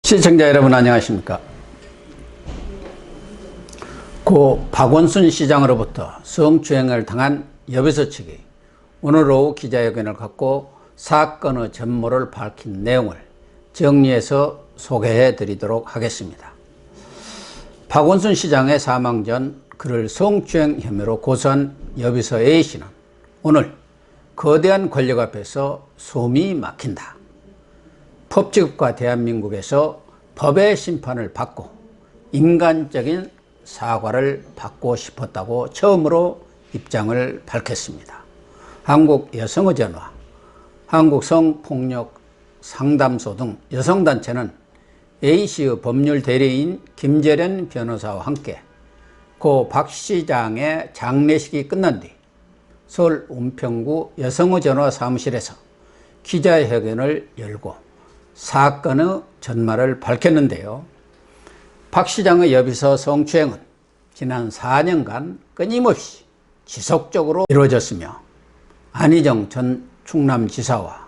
시청자 여러분 안녕하십니까. 고 박원순 시장으로부터 성추행을 당한 여비서 측이 오늘 오후 기자회견을 갖고 사건의 전모를 밝힌 내용을 정리해서 소개해 드리도록 하겠습니다. 박원순 시장의 사망 전 그를 성추행 혐의로 고소한 여비서 A씨는 오늘 거대한 권력 앞에서 숨이 막힌다. 법치국가 대한민국에서 법의 심판을 받고 인간적인 사과를 받고 싶었다고 처음으로 입장을 밝혔습니다. 한국여성의전화, 한국성폭력상담소 등 여성단체는 A씨의 법률 대리인 김재련 변호사와 함께 고 박 시장의 장례식이 끝난 뒤 서울 은평구 여성의전화 사무실에서 기자회견을 열고 사건의 전말을 밝혔는데요. 박 시장의 여비서 성추행은 지난 4년간 끊임없이 지속적으로 이루어졌으며 안희정 전 충남지사와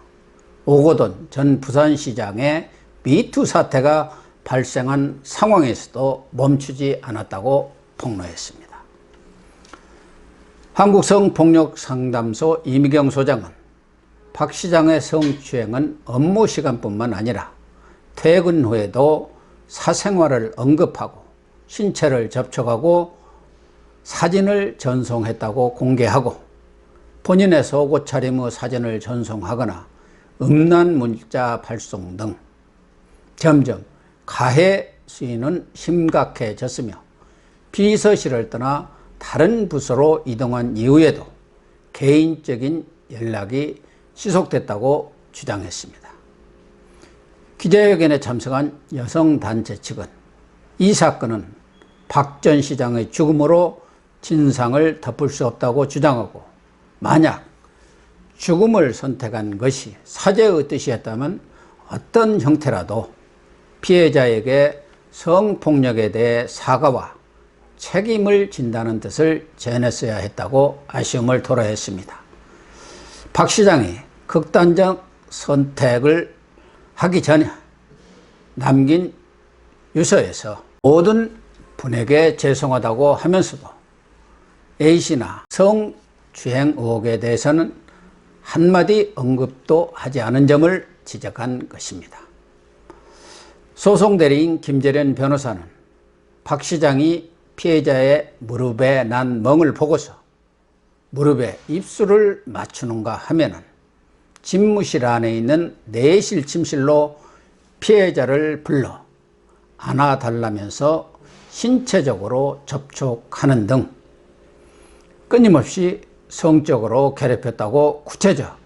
오거돈 전 부산시장의 미투 사태가 발생한 상황에서도 멈추지 않았다고 폭로했습니다. 한국성폭력상담소 이미경 소장은 박 시장의 성추행은 업무 시간뿐만 아니라 퇴근 후에도 사생활을 언급하고 신체를 접촉하고 사진을 전송했다고 공개하고 본인의 속옷 차림의 사진을 전송하거나 음란 문자 발송 등 점점 가해 수위는 심각해졌으며 비서실을 떠나 다른 부서로 이동한 이후에도 개인적인 연락이 지속됐다고 주장했습니다. 기자회견에 참석한 여성단체 측은 이 사건은 박 전 시장의 죽음으로 진상을 덮을 수 없다고 주장하고 만약 죽음을 선택한 것이 사죄의 뜻이었다면 어떤 형태라도 피해자에게 성폭력에 대해 사과와 책임을 진다는 뜻을 전했어야 했다고 아쉬움을 토로했습니다. 박 시장이 극단적 선택을 하기 전에 남긴 유서에서 모든 분에게 죄송하다고 하면서도 A씨나 성추행 의혹에 대해서는 한마디 언급도 하지 않은 점을 지적한 것입니다. 소송 대리인 김재련 변호사는 박 시장이 피해자의 무릎에 난 멍을 보고서 무릎에 입술을 맞추는가 하면은 집무실 안에 있는 내실 침실로 피해자를 불러 안아달라면서 신체적으로 접촉하는 등 끊임없이 성적으로 괴롭혔다고 구체적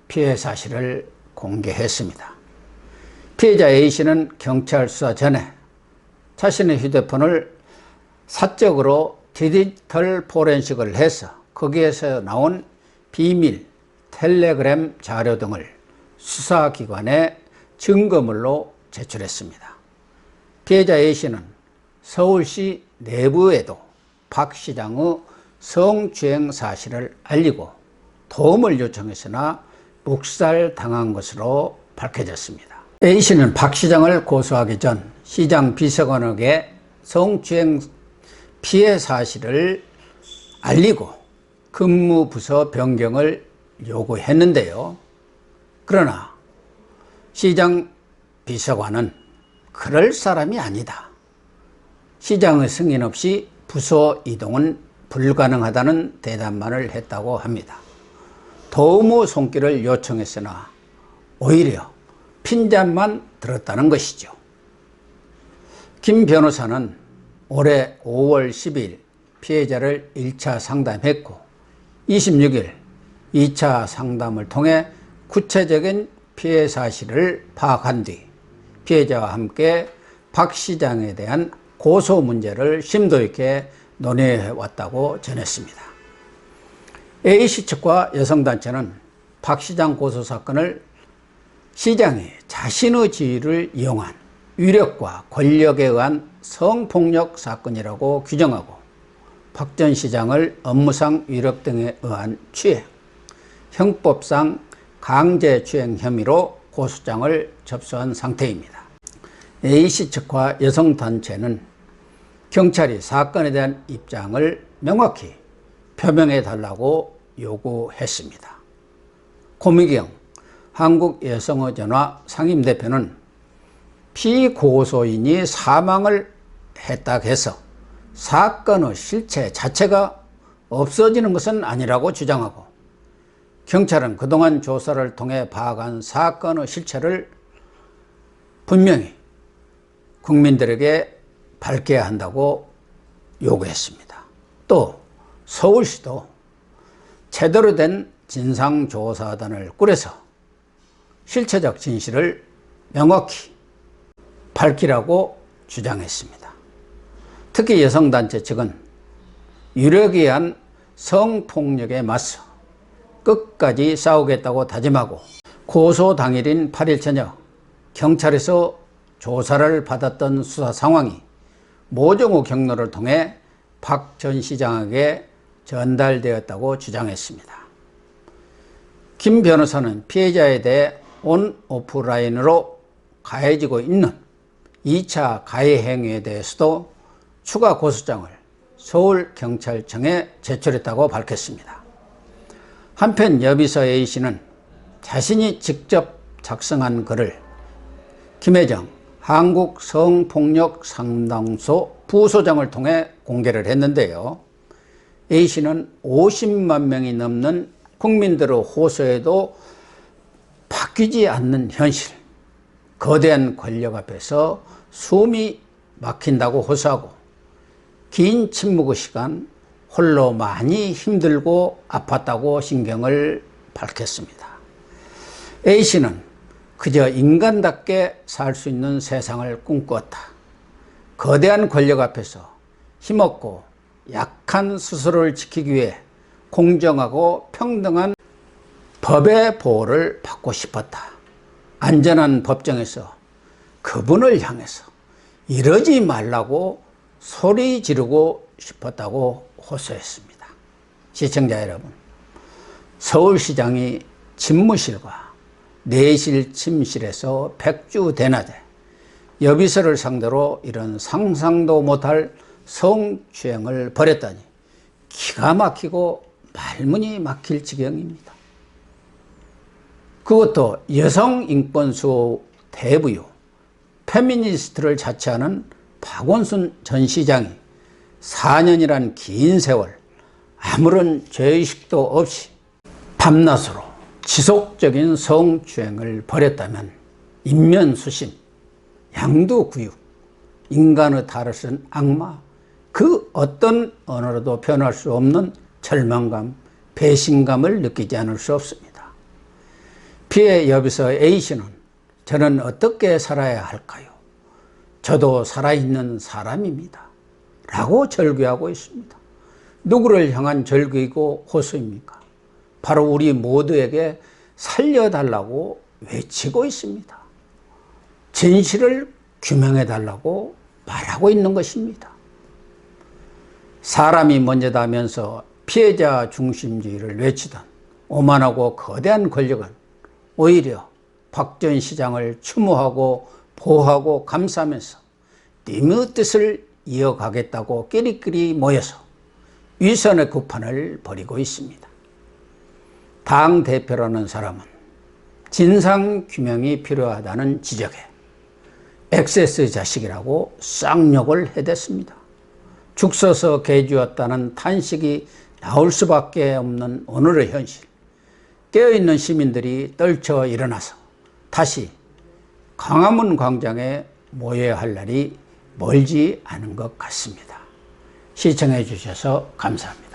피해 사실을 공개했습니다. 피해자 A씨는 경찰 수사 전에 자신의 휴대폰을 사적으로 디지털 포렌식을 해서 거기에서 나온 비밀 텔레그램 자료 등을 수사기관에 증거물로 제출했습니다. 피해자 A씨는 서울시 내부에도 박 시장의 성추행 사실을 알리고 도움을 요청했으나 묵살당한 것으로 밝혀졌습니다. A씨는 박 시장을 고소하기 전 시장 비서관에게 성추행 피해 사실을 알리고 근무 부서 변경을 요구했는데요. 그러나 시장 비서관은 그럴 사람이 아니다. 시장의 승인 없이 부서 이동은 불가능하다는 대답만을 했다고 합니다. 도움의 손길을 요청했으나 오히려 핀잔만 들었다는 것이죠. 김 변호사는 올해 5월 10일 피해자를 1차 상담했고 26일 2차 상담을 통해 구체적인 피해 사실을 파악한 뒤 피해자와 함께 박 시장에 대한 고소 문제를 심도 있게 논의해왔다고 전했습니다. A씨 측과 여성단체는 박 시장 고소 사건을 시장이 자신의 지위를 이용한 위력과 권력에 의한 성폭력 사건이라고 규정하고 박 전 시장을 업무상 위력 등에 의한 추행, 형법상 강제추행 혐의로 고소장을 접수한 상태입니다. A씨 측과 여성단체는 경찰이 사건에 대한 입장을 명확히 표명해 달라고 요구했습니다. 고미경 한국여성의전화 상임대표는 피고소인이 사망을 했다 해서 사건의 실체 자체가 없어지는 것은 아니라고 주장하고, 경찰은 그동안 조사를 통해 파악한 사건의 실체를 분명히 국민들에게 밝혀야 한다고 요구했습니다. 또 서울시도 제대로 된 진상조사단을 꾸려서 실체적 진실을 명확히 밝히라고 주장했습니다. 특히 여성단체 측은 유력의한 성폭력에 맞서 끝까지 싸우겠다고 다짐하고, 고소 당일인 8일 저녁 경찰에서 조사를 받았던 수사 상황이 모종의 경로를 통해 박 전 시장에게 전달되었다고 주장했습니다. 김 변호사는 피해자에 대해 온 오프라인으로 가해지고 있는 2차 가해 행위에 대해서도 추가 고소장을 서울경찰청에 제출했다고 밝혔습니다. 한편 여비서 A씨는 자신이 직접 작성한 글을 김혜정 한국성폭력상담소 부소장을 통해 공개를 했는데요. A씨는 50만 명이 넘는 국민들의 호소에도 바뀌지 않는 현실, 거대한 권력 앞에서 숨이 막힌다고 호소하고, 긴 침묵의 시간 홀로 많이 힘들고 아팠다고 심경을 밝혔습니다. A씨는 그저 인간답게 살 수 있는 세상을 꿈꾸었다. 거대한 권력 앞에서 힘없고 약한 스스로를 지키기 위해 공정하고 평등한 법의 보호를 받고 싶었다. 안전한 법정에서 그분을 향해서 이러지 말라고 소리 지르고 싶었다고 호소했습니다. 시청자 여러분, 서울시장이 집무실과 내실 침실에서 백주대낮에 여비서를 상대로 이런 상상도 못할 성추행을 벌였다니 기가 막히고 말문이 막힐 지경입니다. 그것도 여성인권수호 대부요 페미니스트를 자처하는 박원순 전 시장이 4년이란 긴 세월 아무런 죄의식도 없이 밤낮으로 지속적인 성추행을 벌였다면 인면수신, 양두구육, 인간의 탈을 쓴 악마, 그 어떤 언어로도 표현할 수 없는 절망감, 배신감을 느끼지 않을 수 없습니다. 피해 여비서 A씨는 저는 어떻게 살아야 할까요? 저도 살아있는 사람입니다. 라고 절규하고 있습니다. 누구를 향한 절규이고 호소입니까? 바로 우리 모두에게 살려달라고 외치고 있습니다. 진실을 규명해달라고 말하고 있는 것입니다. 사람이 먼저다 하면서 피해자 중심주의를 외치던 오만하고 거대한 권력은 오히려 박 전 시장을 추모하고 보호하고 감싸면서 님의 뜻을 이어가겠다고 끼리끼리 모여서 위선의 구판을 벌이고 있습니다. 당대표라는 사람은 진상규명이 필요하다는 지적에 XS 자식이라고 쌍욕을 해댔습니다. 죽 서서 개쥐였다는 탄식이 나올 수밖에 없는 오늘의 현실, 깨어있는 시민들이 떨쳐 일어나서 다시 광화문 광장에 모여야 할 날이 멀지 않은 것 같습니다. 시청해 주셔서 감사합니다.